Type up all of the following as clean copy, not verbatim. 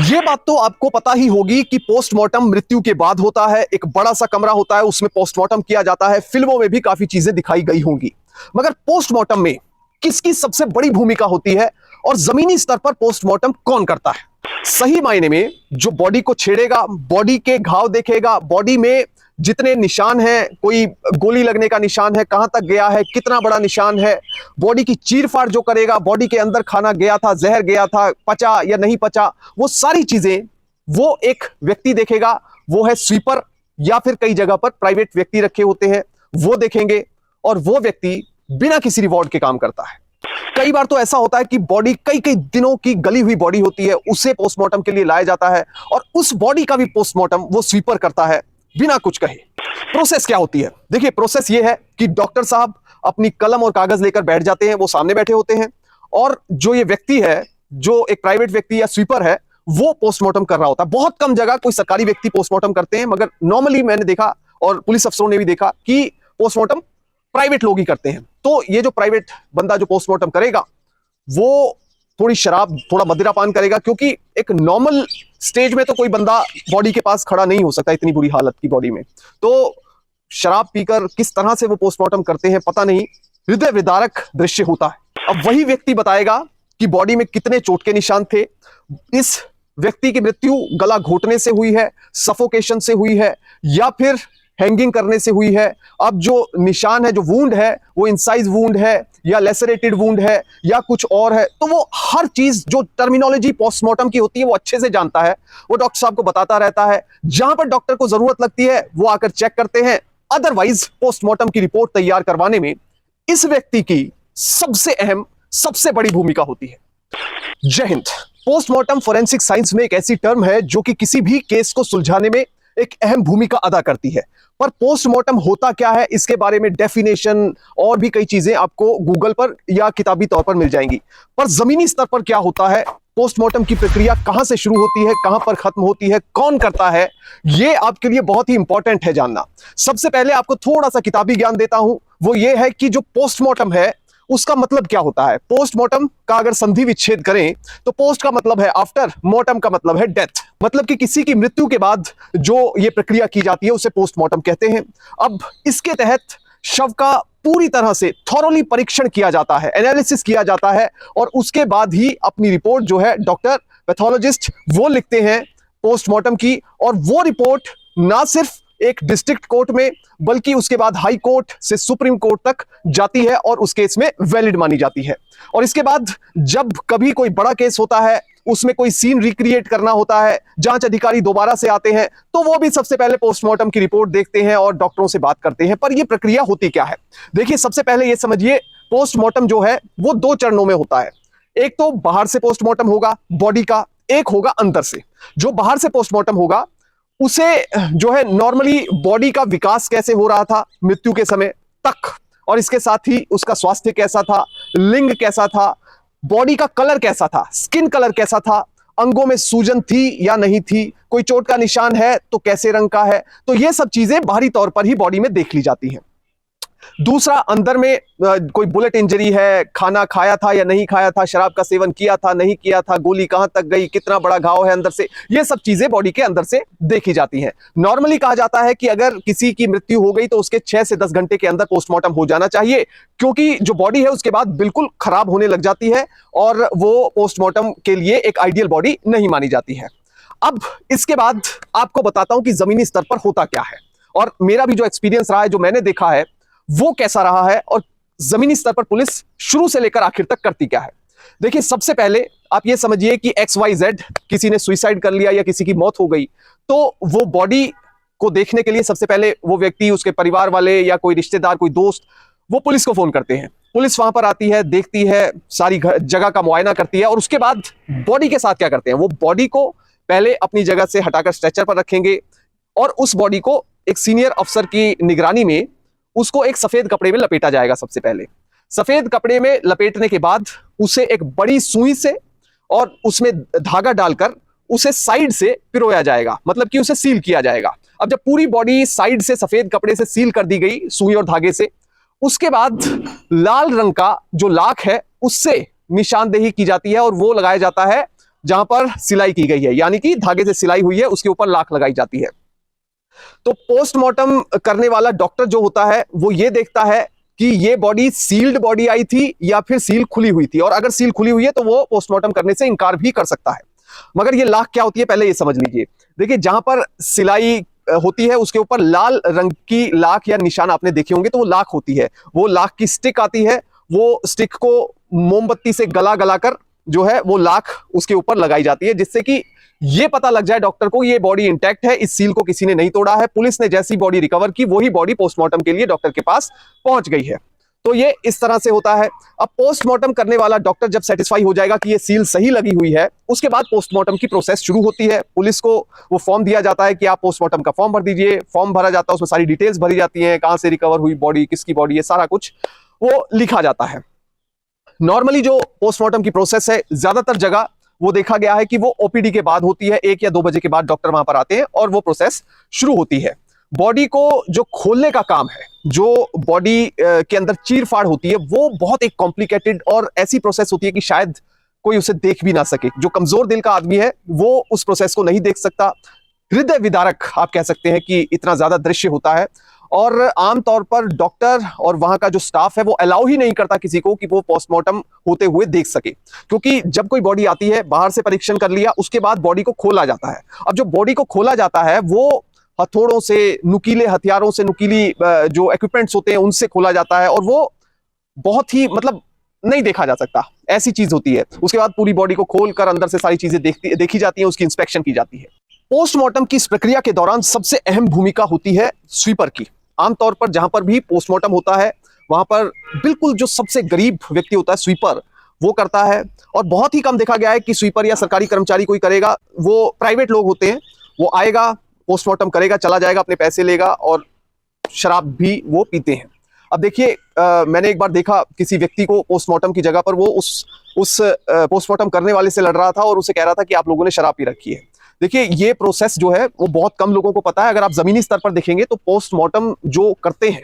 ये बात तो आपको पता ही होगी कि पोस्टमार्टम मृत्यु के बाद होता है। एक बड़ा सा कमरा होता है, उसमें पोस्टमार्टम किया जाता है। फिल्मों में भी काफी चीजें दिखाई गई होंगी, मगर पोस्टमार्टम में किसकी सबसे बड़ी भूमिका होती है और जमीनी स्तर पर पोस्टमार्टम कौन करता है? सही मायने में जो बॉडी को छेड़ेगा, बॉडी के घाव देखेगा, बॉडी में जितने निशान हैं, कोई गोली लगने का निशान है, कहां तक गया है, कितना बड़ा निशान है, बॉडी की चीरफाड़ जो करेगा, बॉडी के अंदर खाना गया था, जहर गया था, पचा या नहीं पचा, वो सारी चीजें वो एक व्यक्ति देखेगा। वो है स्वीपर, या फिर कई जगह पर प्राइवेट व्यक्ति रखे होते हैं, वो देखेंगे। और वो व्यक्ति बिना किसी रिवॉर्ड के काम करता है। कई बार तो ऐसा होता है कि बॉडी कई कई दिनों की गली हुई बॉडी होती है, उसे पोस्टमार्टम के लिए लाया जाता है और उस बॉडी का भी पोस्टमार्टम वो स्वीपर करता है बिना कुछ कहे। प्रोसेस क्या होती है? देखिए, प्रोसेस ये है कि डॉक्टर साहब अपनी कलम और कागज लेकर बैठ जाते हैं, वो सामने बैठे होते हैं, और जो ये व्यक्ति है, जो एक प्राइवेट व्यक्ति या स्वीपर है, वो पोस्टमार्टम कर रहा होता है। बहुत कम जगह कोई सरकारी व्यक्ति पोस्टमार्टम करते हैं, मगर नॉर्मली मैंने देखा और पुलिस अफसरों ने भी देखा कि पोस्टमार्टम प्राइवेट लोग ही करते हैं। तो ये जो प्राइवेट बंदा जो पोस्टमार्टम करेगा, वो थोड़ी शराब, थोड़ा मदिरा पान करेगा, क्योंकि एक नॉर्मल स्टेज में तो कोई बंदा बॉडी के पास खड़ा नहीं हो सकता इतनी बुरी हालत की बॉडी में। तो शराब पीकर किस तरह से वो पोस्टमार्टम करते हैं पता नहीं, हृदय विदारक दृश्य होता है। अब वही व्यक्ति बताएगा कि बॉडी में कितने चोट के निशान थे, इस व्यक्ति की मृत्यु गला घोटने से हुई है, सफोकेशन से हुई है, या फिर हैंगिंग करने से हुई है। अब जो निशान है, जो वूंड है, वो इंसाइज वूंड है या लेसरेटेड वूंड है या कुछ और है। तो वो हर चीज, जो टर्मिनोलॉजी पोस्टमार्टम की होती है, वो अच्छे से जानता है। वो डॉक्टर साहब को बताता रहता है। जहां पर डॉक्टर को जरूरत लगती है वो आकर चेक करते हैं। अदरवाइज पोस्टमार्टम की रिपोर्ट तैयार करवाने में इस व्यक्ति की सबसे अहम, सबसे बड़ी भूमिका होती है। जय हिंद। पोस्टमार्टम फोरेंसिक साइंस में एक ऐसी टर्म है जो कि किसी भी केस को सुलझाने में एक अहम भूमिका अदा करती है। पर पोस्टमार्टम होता क्या है, इसके बारे में डेफिनेशन और भी कई चीजें आपको गूगल पर या किताबी तौर पर मिल जाएंगी। पर जमीनी स्तर पर क्या होता है, पोस्टमार्टम की प्रक्रिया कहां से शुरू होती है, कहां पर खत्म होती है, कौन करता है, यह आपके लिए बहुत ही इंपॉर्टेंट है जानना। सबसे पहले आपको थोड़ा सा किताबी ज्ञान देता हूं। वो ये है कि जो पोस्टमार्टम है उसका मतलब क्या होता है। पोस्टमार्टम का अगर संधि विच्छेद करें तो पोस्ट का मतलब है आफ्टर, मॉर्टम का मतलब है डेथ। मतलब कि किसी की मृत्यु के बाद जो ये प्रक्रिया की जाती है उसे पोस्टमार्टम कहते हैं। अब इसके तहत शव का पूरी तरह से थॉरोली परीक्षण किया जाता है, एनालिसिस किया जाता है, और उसके बाद ही अपनी रिपोर्ट जो है डॉक्टर पैथोलॉजिस्ट वो लिखते हैं पोस्टमार्टम की। और वो रिपोर्ट ना सिर्फ एक डिस्ट्रिक्ट कोर्ट में, बल्कि उसके बाद हाई कोर्ट से सुप्रीम कोर्ट तक जाती है और उस केस में वैलिड मानी जाती है। और इसके बाद जब कभी कोई बड़ा केस होता है, उसमें कोई सीन रिक्रिएट करना होता है, जांच अधिकारी दोबारा से आते हैं, तो वो भी सबसे पहले पोस्टमार्टम की रिपोर्ट देखते हैं और डॉक्टरों से बात करते हैं। पर यह प्रक्रिया होती क्या है? देखिए, सबसे पहले यह समझिए, पोस्टमार्टम जो है वो दो चरणों में होता है। एक तो बाहर से पोस्टमार्टम होगा बॉडी का, एक होगा अंदर से। जो बाहर से पोस्टमार्टम होगा उसे जो है नॉर्मली बॉडी का विकास कैसे हो रहा था मृत्यु के समय तक, और इसके साथ ही उसका स्वास्थ्य कैसा था, लिंग कैसा था, बॉडी का कलर कैसा था, स्किन कलर कैसा था, अंगों में सूजन थी या नहीं थी, कोई चोट का निशान है तो कैसे रंग का है। तो ये सब चीजें बाहरी तौर पर ही बॉडी में देख ली जाती हैं। दूसरा, अंदर में कोई बुलेट इंजरी है, खाना खाया था या नहीं खाया था, शराब का सेवन किया था नहीं किया था, गोली कहां तक गई, कितना बड़ा घाव है अंदर से, ये सब चीजें बॉडी के अंदर से देखी जाती हैं। नॉर्मली कहा जाता है कि अगर किसी की मृत्यु हो गई तो उसके 6 से 10 घंटे के अंदर पोस्टमार्टम हो जाना चाहिए, क्योंकि जो बॉडी है उसके बाद बिल्कुल खराब होने लग जाती है और वो पोस्टमार्टम के लिए एक आइडियल बॉडी नहीं मानी जाती है। अब इसके बाद आपको बताता हूं कि जमीनी स्तर पर होता क्या है, और मेरा भी जो एक्सपीरियंस रहा है, जो मैंने देखा है, वो कैसा रहा है, और जमीनी स्तर पर पुलिस शुरू से लेकर आखिर तक करती क्या है। देखिए, सबसे पहले आप ये समझिए कि XYZ किसी ने सुसाइड कर लिया या किसी की मौत हो गई, तो वो बॉडी को देखने के लिए सबसे पहले वो व्यक्ति, उसके परिवार वाले या कोई रिश्तेदार, कोई दोस्त, वो पुलिस को फोन करते हैं। पुलिस वहां पर आती है, देखती है, सारी जगह का मुआयना करती है, और उसके बाद बॉडी के साथ क्या करते हैं, वो बॉडी को पहले अपनी जगह से हटाकर स्ट्रेचर पर रखेंगे, और उस बॉडी को एक सीनियर अफसर की निगरानी में उसको एक सफेद कपड़े में लपेटा जाएगा। सबसे पहले सफेद कपड़े में लपेटने के बाद उसे एक बड़ी सुई से और उसमें धागा डालकर उसे साइड से पिरोया जाएगा, मतलब कि उसे सील किया जाएगा। अब जब पूरी बॉडी साइड से सफेद कपड़े से सील कर दी गई सुई और धागे से, उसके बाद लाल रंग का जो लाख है उससे निशानदेही की जाती है और वो लगाया जाता है जहां पर सिलाई की गई है, यानी कि धागे से सिलाई हुई है, उसके ऊपर लाख लगाई जाती है। तो पोस्टमार्टम करने वाला डॉक्टर जो होता है वो ये देखता है कि ये बॉडी सील्ड बॉडी आई थी या फिर सील खुली हुई थी, और अगर सील खुली हुई है तो वो पोस्टमार्टम करने से इनकार भी कर सकता है। मगर ये लाख क्या होती है पहले ये समझ लीजिए। देखिए, जहां पर सिलाई होती है उसके ऊपर लाल रंग की लाख या निशान आपने देखे होंगे, तो वो लाख होती है। वो लाख की स्टिक आती है, वो स्टिक को मोमबत्ती से गला गला कर जो है वो लाख उसके ऊपर लगाई जाती है, जिससे कि ये पता लग जाए डॉक्टर को ये बॉडी इंटैक्ट है, इस सील को किसी ने नहीं तोड़ा है। पुलिस ने जैसी बॉडी रिकवर की वही बॉडी पोस्टमार्टम के लिए डॉक्टर के पास पहुंच गई है। तो ये इस तरह से होता है। अब पोस्टमार्टम करने वाला डॉक्टर जब सेटिस्फाई हो जाएगा कि ये सील सही लगी हुई है, उसके बाद पोस्टमार्टम की प्रोसेस शुरू होती है। पुलिस को वो फॉर्म दिया जाता है कि आप पोस्टमार्टम का फॉर्म भर दीजिए। फॉर्म भरा जाता है, उसमें सारी डिटेल्स भरी जाती हैं, कहां से रिकवर हुई बॉडी, किसकी बॉडी है, सारा कुछ वो लिखा जाता है। नॉर्मली जो पोस्टमार्टम की प्रोसेस है ज्यादातर जगह वो देखा गया है कि वो ओपीडी के बाद होती है। 1 या 2 बजे के बाद डॉक्टर वहां पर आते हैं और वो प्रोसेस शुरू होती है। बॉडी को जो खोलने का काम है, जो बॉडी के अंदर चीरफाड़ होती है, वो बहुत एक कॉम्प्लिकेटेड और ऐसी प्रोसेस होती है कि शायद कोई उसे देख भी ना सके। जो कमजोर दिल का आदमी है वो उस प्रोसेस को नहीं देख सकता। हृदय विदारक आप कह सकते हैं कि इतना ज्यादा दृश्य होता है, और आमतौर पर डॉक्टर और वहां का जो स्टाफ है वो अलाउ ही नहीं करता किसी को कि वो पोस्टमार्टम होते हुए देख सके। क्योंकि जब कोई बॉडी आती है, बाहर से परीक्षण कर लिया, उसके बाद बॉडी को खोला जाता है। अब जो बॉडी को खोला जाता है वो हथौड़ों से, नुकीले हथियारों से, नुकीली जो इक्विपमेंट्स होते हैं उनसे खोला जाता है, और वो बहुत ही मतलब नहीं देखा जा सकता, ऐसी चीज होती है। उसके बाद पूरी बॉडी को खोलकर अंदर से सारी चीजें देखी जाती हैं, उसकी इंस्पेक्शन की जाती है। पोस्टमार्टम की इस प्रक्रिया के दौरान सबसे अहम भूमिका होती है स्वीपर की। आमतौर पर जहां पर भी पोस्टमार्टम होता है वहां पर बिल्कुल जो सबसे गरीब व्यक्ति होता है स्वीपर वो करता है, और बहुत ही कम देखा गया है कि स्वीपर या सरकारी कर्मचारी कोई करेगा। वो प्राइवेट लोग होते हैं, वो आएगा, पोस्टमार्टम करेगा, चला जाएगा, अपने पैसे लेगा, और शराब भी वो पीते हैं। अब देखिए, मैंने एक बार देखा किसी व्यक्ति को पोस्टमार्टम की जगह पर, वो उस पोस्टमार्टम करने वाले से लड़ रहा था और उसे कह रहा था कि आप लोगों ने शराब पी रखी है। देखिए, ये प्रोसेस जो है वो बहुत कम लोगों को पता है। अगर आप जमीनी स्तर पर देखेंगे तो पोस्टमार्टम जो करते हैं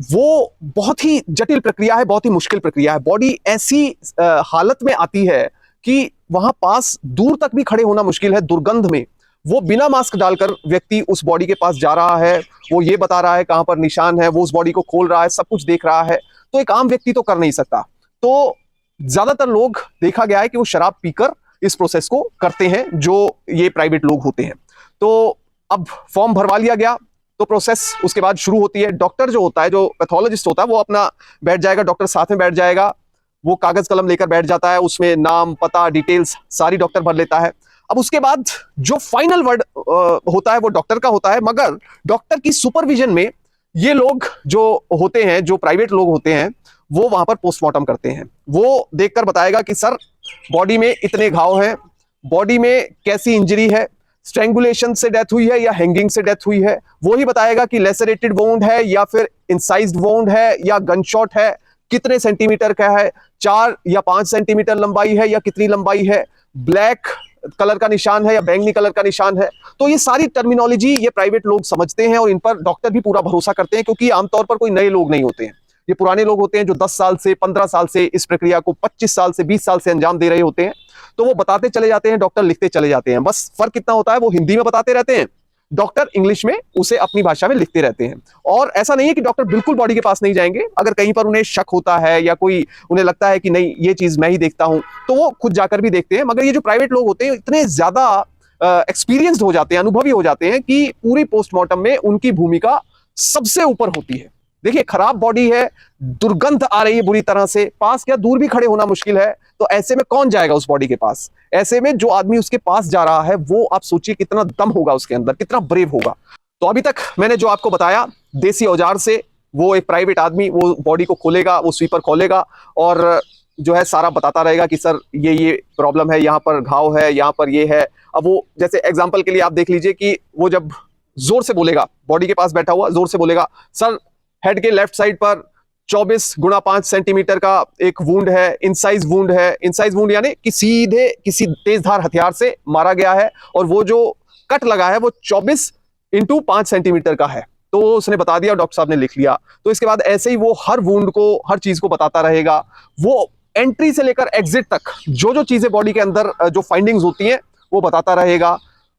वो बहुत ही जटिल प्रक्रिया है, बहुत ही मुश्किल प्रक्रिया है। बॉडी ऐसी हालत में आती है कि वहां पास दूर तक भी खड़े होना मुश्किल है, दुर्गंध में। वो बिना मास्क डालकर व्यक्ति उस बॉडी के पास जा रहा है, वो ये बता रहा है कहां पर निशान है, वो उस बॉडी को खोल रहा है, सब कुछ देख रहा है। तो एक आम व्यक्ति तो कर नहीं सकता। तो ज्यादातर लोग देखा गया है कि वो शराब पीकर इस प्रोसेस को करते हैं, जो ये प्राइवेट लोग होते हैं। तो अब फॉर्म भरवा लिया गया तो प्रोसेस उसके बाद शुरू होती है। डॉक्टर जो होता है, जो पैथोलॉजिस्ट होता है, वो अपना बैठ जाएगा, डॉक्टर साथ में बैठ जाएगा, वो कागज कलम लेकर बैठ जाता है, उसमें नाम, पता, डिटेल्स सारी डॉक्टर भर लेता है। अब उसके बाद जो फाइनल वर्ड होता है वो डॉक्टर का होता है, मगर डॉक्टर की सुपरविजन में ये लोग जो होते हैं, जो प्राइवेट लोग होते हैं, वो वहां पर पोस्टमार्टम करते हैं। वो देखकर बताएगा कि सर बॉडी में इतने घाव हैं, बॉडी में कैसी इंजरी है, स्ट्रैंगुलेशन से डेथ हुई है या हैंगिंग से डेथ हुई है। वो ही बताएगा कि लेसरेटेड वुंड है या फिर इंसाइज्ड वुंड है या गन शॉट है, कितने सेंटीमीटर का है, 4 या 5 सेंटीमीटर लंबाई है या कितनी लंबाई है, ब्लैक कलर का निशान है या बैंगनी कलर का निशान है। तो ये सारी टर्मिनोलॉजी ये प्राइवेट लोग समझते हैं और इन पर डॉक्टर भी पूरा भरोसा करते हैं, क्योंकि आमतौर पर कोई नए लोग नहीं होते हैं। ये पुराने लोग होते हैं जो 10 साल से, 15 साल से इस प्रक्रिया को, 25 साल से, 20 साल से अंजाम दे रहे होते हैं। तो वो बताते चले जाते हैं, डॉक्टर लिखते चले जाते हैं। बस फर्क कितना होता है, वो हिंदी में बताते रहते हैं, डॉक्टर इंग्लिश में उसे अपनी भाषा में लिखते रहते हैं। और ऐसा नहीं है कि डॉक्टर बिल्कुल बॉडी के पास नहीं जाएंगे। अगर कहीं पर उन्हें शक होता है या कोई उन्हें लगता है कि नहीं ये चीज मैं ही देखता हूं, तो वो खुद जाकर भी देखते हैं। मगर ये जो प्राइवेट लोग होते हैं इतने ज्यादा एक्सपीरियंस्ड हो जाते हैं, अनुभवी हो जाते हैं, कि पूरी पोस्टमार्टम में उनकी भूमिका सबसे ऊपर होती है। देखिए, खराब बॉडी है, दुर्गंध आ रही है बुरी तरह से, पास क्या दूर भी खड़े होना मुश्किल है। तो ऐसे में कौन जाएगा उस बॉडी के पास? ऐसे में जो आदमी उसके पास जा रहा है वो आप सोचिए कितना दम होगा उसके अंदर, कितना ब्रेव होगा। तो अभी तक मैंने जो आपको बताया, देसी औजार से वो एक प्राइवेट आदमी वो बॉडी को खोलेगा, वो स्वीपर खोलेगा और जो है सारा बताता रहेगा कि सर ये प्रॉब्लम है, यहाँ पर घाव है, यहाँ पर ये है। अब वो जैसे एग्जाम्पल के लिए आप देख लीजिए कि वो जब जोर से बोलेगा, बॉडी के पास बैठा हुआ जोर से बोलेगा, सर हेड के लेफ्ट साइड पर 24 गुणा 5 सेंटीमीटर का एक वुंड है, इनसाइज वुंड है। इनसाइज वुंड यानी कि सीधे किसी तेजधार हथियार से मारा गया है, और वो जो कट लगा है वो 24 इंटू 5 सेंटीमीटर का है। तो उसने बता दिया, डॉक्टर साहब ने लिख लिया। तो इसके बाद ऐसे ही वो हर वुंड को, हर चीज को बताता रहेगा। वो एंट्री से लेकर एग्जिट तक जो जो चीजें बॉडी के अंदर जो फाइंडिंग्स होती हैं वो बताता रहेगा।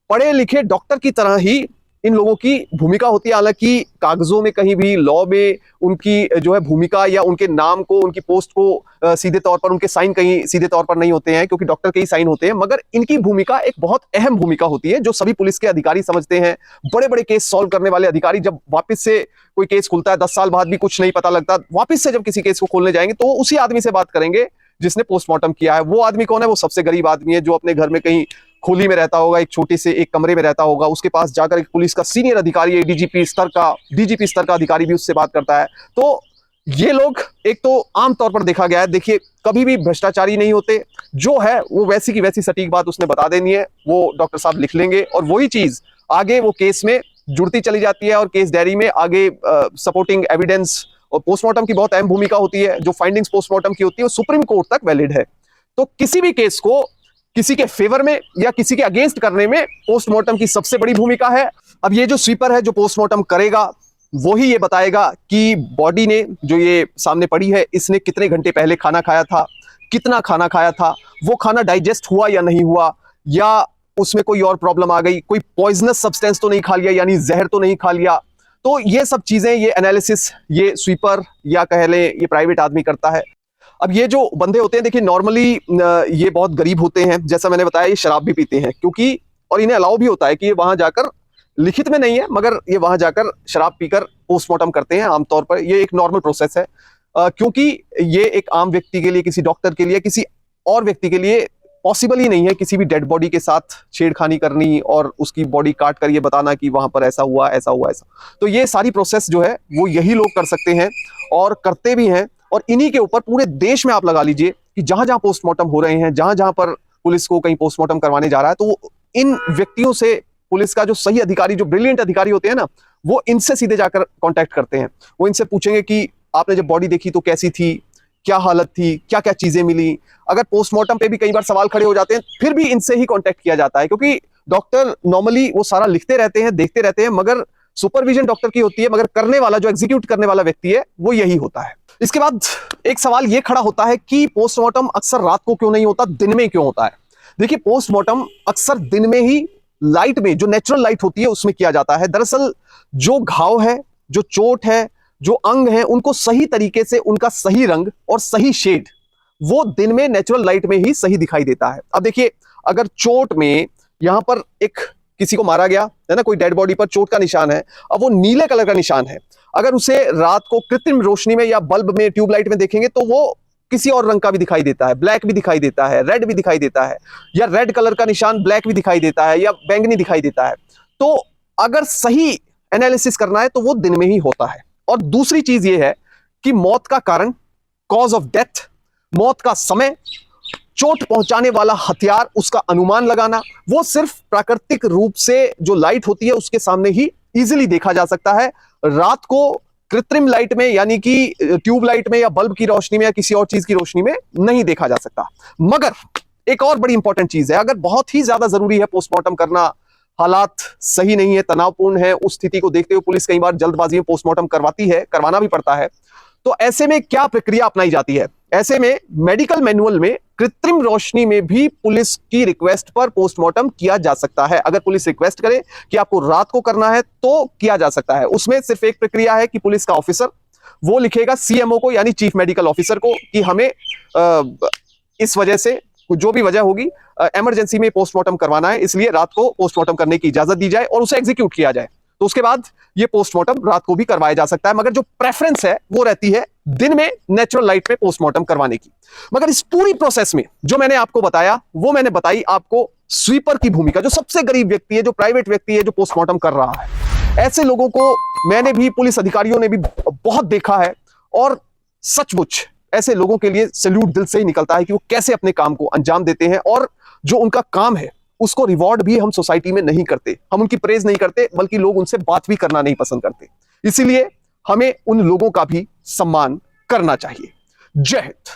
पढ़े लिखे डॉक्टर की तरह ही इन लोगों की भूमिका होती है। हालांकि कागजों में कहीं भी लॉ में उनकी जो है भूमिका या उनके नाम को, उनकी पोस्ट को सीधे तौर पर उनके साइन कहीं सीधे तौर पर नहीं होते हैं, क्योंकि डॉक्टर के ही साइन होते हैं, मगर इनकी भूमिका एक बहुत अहम भूमिका होती है जो सभी पुलिस के अधिकारी समझते हैं। बड़े बड़े केस सॉल्व करने वाले अधिकारी जब वापस से कोई केस खुलता है, 10 साल बाद भी कुछ नहीं पता लगता, वापस से जब किसी केस को खोलने जाएंगे तो उसी आदमी से बात करेंगे जिसने पोस्टमार्टम किया है। वो आदमी कौन है? वो सबसे गरीब आदमी है जो अपने घर में कहीं खोली में रहता होगा, एक छोटे से एक कमरे में रहता होगा। उसके पास जाकर एक पुलिस का सीनियर अधिकारी, डीजीपी स्तर का अधिकारी भी उससे बात करता है। तो ये लोग एक तो आमतौर पर देखा गया है, देखिए कभी भी भ्रष्टाचारी नहीं होते। जो है वो वैसी की वैसी सटीक बात उसने बता देनी है, वो डॉक्टर साहब लिख लेंगे और वही चीज आगे वो केस में जुड़ती चली जाती है और केस डायरी में आगे सपोर्टिंग एविडेंस। और पोस्टमार्टम की बहुत अहम भूमिका होती है। जो फाइंडिंग्स पोस्टमार्टम की होती है वो सुप्रीम कोर्ट तक वैलिड है। तो किसी भी केस को किसी के फेवर में या किसी के अगेंस्ट करने में पोस्टमार्टम की सबसे बड़ी भूमिका है। अब ये जो स्वीपर है जो पोस्टमार्टम करेगा वो ही ये बताएगा कि बॉडी ने जो ये सामने पड़ी है इसने कितने घंटे पहले खाना खाया था, कितना खाना खाया था, वो खाना डाइजेस्ट हुआ या नहीं हुआ, या उसमें कोई और प्रॉब्लम आ गई, कोई पॉइजनस सब्सटेंस तो नहीं खा लिया, यानी जहर तो नहीं खा लिया। तो ये सब चीजें, ये एनालिसिस ये स्वीपर या कह लें ये प्राइवेट आदमी करता है। अब ये जो बंदे होते हैं, देखिए नॉर्मली ये बहुत गरीब होते हैं, जैसा मैंने बताया ये शराब भी पीते हैं, क्योंकि और इन्हें अलाउ भी होता है कि ये वहां जाकर, लिखित में नहीं है मगर ये वहां जाकर शराब पीकर पोस्टमार्टम करते हैं। आमतौर पर ये एक नॉर्मल प्रोसेस है, क्योंकि ये एक आम व्यक्ति के लिए, किसी डॉक्टर के लिए, किसी और व्यक्ति के लिए पॉसिबल ही नहीं है किसी भी डेड बॉडी के साथ छेड़खानी करनी और उसकी बॉडी काट कर ये बताना कि वहां पर ऐसा हुआ, ऐसा हुआ, ऐसा। तो ये सारी प्रोसेस जो है वो यही लोग कर सकते हैं और करते भी हैं। और इन्हीं के ऊपर पूरे देश में आप लगा लीजिए कि जहां जहां पोस्टमार्टम हो रहे हैं, जहां जहां पर पुलिस को कहीं पोस्टमार्टम करवाने जा रहा है, तो इन व्यक्तियों से पुलिस का जो सही अधिकारी, जो ब्रिलियंट अधिकारी होते हैं ना, वो इनसे सीधे जाकर कांटेक्ट करते हैं। वो इनसे पूछेंगे कि आपने जब बॉडी देखी तो कैसी थी, क्या हालत थी, क्या क्या चीजें मिली। अगर पोस्टमार्टम पे भी कई बार सवाल खड़े हो जाते हैं, फिर भी इनसे ही कांटेक्ट किया जाता है, क्योंकि डॉक्टर नॉर्मली वो सारा लिखते रहते हैं, देखते रहते हैं, मगर सुपरविजन डॉक्टर की होती है, मगर करने वाला, जो एग्जीक्यूट करने वाला व्यक्ति है, वो यही होता है। इसके बाद एक सवाल ये खड़ा होता है कि पोस्टमार्टम अक्सर रात को क्यों नहीं होता, दिन में क्यों होता है? देखिए पोस्टमार्टम अक्सर दिन में ही, लाइट में, जो नेचुरल लाइट होती है उसमें किया जाता है। दरअसल जो घाव है, जो चोट है, जो अंग है, उनको सही तरीके से, उनका सही रंग और सही शेड वो दिन में नेचुरल लाइट में ही सही दिखाई देता है। अब देखिए अगर चोट में यहां पर एक किसी को मारा गया है ना, कोई डेड बॉडी पर चोट का निशान है, अब वो नीले कलर का निशान है, अगर उसे रात को कृत्रिम रोशनी में या बल्ब में, ट्यूबलाइट में देखेंगे तो वो किसी और रंग का भी दिखाई देता है, ब्लैक भी दिखाई देता है, रेड भी दिखाई देता है, या रेड कलर का निशान ब्लैक भी दिखाई देता है, या बैंगनी दिखाई देता है। तो अगर सही एनालिसिस करना है तो वो दिन में ही होता है। और दूसरी चीज ये है कि मौत का कारण, कॉज ऑफ डेथ, मौत का समय, चोट पहुंचाने वाला हथियार, उसका अनुमान लगाना, वो सिर्फ प्राकृतिक रूप से जो लाइट होती है उसके सामने ही इजीली देखा जा सकता है। रात को कृत्रिम लाइट में, यानी कि ट्यूब लाइट में या बल्ब की रोशनी में या किसी और चीज की रोशनी में नहीं देखा जा सकता। मगर एक और बड़ी इंपॉर्टेंट चीज है, अगर बहुत ही ज्यादा जरूरी है पोस्टमार्टम करना, हालात सही नहीं है, तनावपूर्ण है, उस स्थिति को देखते हुए पुलिस कई बार जल्दबाजी में पोस्टमार्टम करवाती है, करवाना भी पड़ता है, तो ऐसे में क्या प्रक्रिया अपनाई जाती है? ऐसे में मेडिकल मैनुअल में कृत्रिम रोशनी में भी पुलिस की रिक्वेस्ट पर पोस्टमार्टम किया जा सकता है। अगर पुलिस रिक्वेस्ट करे कि आपको रात को करना है तो किया जा सकता है। उसमें सिर्फ एक प्रक्रिया है कि पुलिस का ऑफिसर वो लिखेगा सीएमओ को, यानी चीफ मेडिकल ऑफिसर को, कि हमें इस वजह से, जो भी वजह होगी, इमरजेंसी में पोस्टमार्टम करवाना है, इसलिए रात को पोस्टमार्टम करने की इजाजत दी जाए और उसे एग्जीक्यूट किया जाए। तो उसके बाद ये पोस्टमार्टम रात को भी करवाया जा सकता है, मगर जो प्रेफरेंस है वो रहती है दिन में नेचुरल लाइट में पोस्टमार्टम करवाने की। मगर इस पूरी प्रोसेस में जो मैंने आपको बताया, वो मैंने बताई आपको स्वीपर की भूमिका, जो सबसे गरीब व्यक्ति है, जो प्राइवेट व्यक्ति है, जो पोस्टमार्टम कर रहा है। ऐसे लोगों को मैंने भी, पुलिस अधिकारियों ने भी बहुत देखा है, और सचमुच ऐसे लोगों के लिए सैल्यूट दिल से ही निकलता है कि वो कैसे अपने काम को अंजाम देते हैं, और जो उनका काम है उसको रिवॉर्ड भी हम सोसाइटी में नहीं करते, हम उनकी प्रेज नहीं करते, बल्कि लोग उनसे बात भी करना नहीं पसंद करते। इसीलिए हमें उन लोगों का भी सम्मान करना चाहिए। जय हिंद।